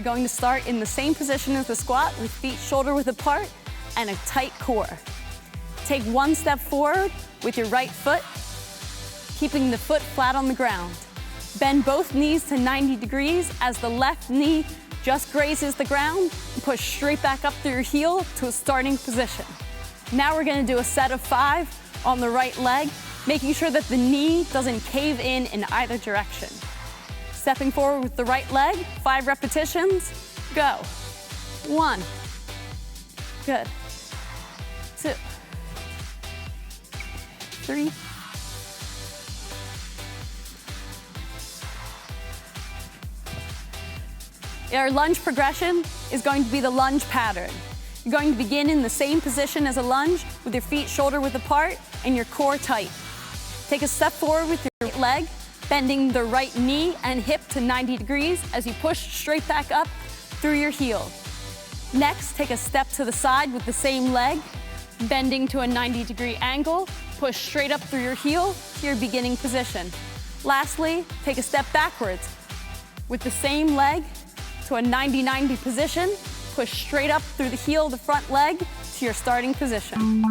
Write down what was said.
going to start in the same position as the squat with feet shoulder-width apart and a tight core. Take one step forward with your right foot, keeping the foot flat on the ground. Bend both knees to 90 degrees as the left knee just grazes the ground, and push straight back up through your heel to a starting position. Now we're going to do a set of 5 on the right leg, making sure that the knee doesn't cave in either direction. Stepping forward with the right leg, 5 repetitions, go. 1, good, 2, 3, 4. Our lunge progression is going to be the lunge pattern. You're going to begin in the same position as a lunge with your feet shoulder-width apart and your core tight. Take a step forward with your right leg, bending the right knee and hip to 90 degrees as you push straight back up through your heel. Next, take a step to the side with the same leg, bending to a 90-degree angle, push straight up through your heel to your beginning position. Lastly, take a step backwards with the same leg to a 90-90 position, push straight up through the heel of the front leg to your starting position.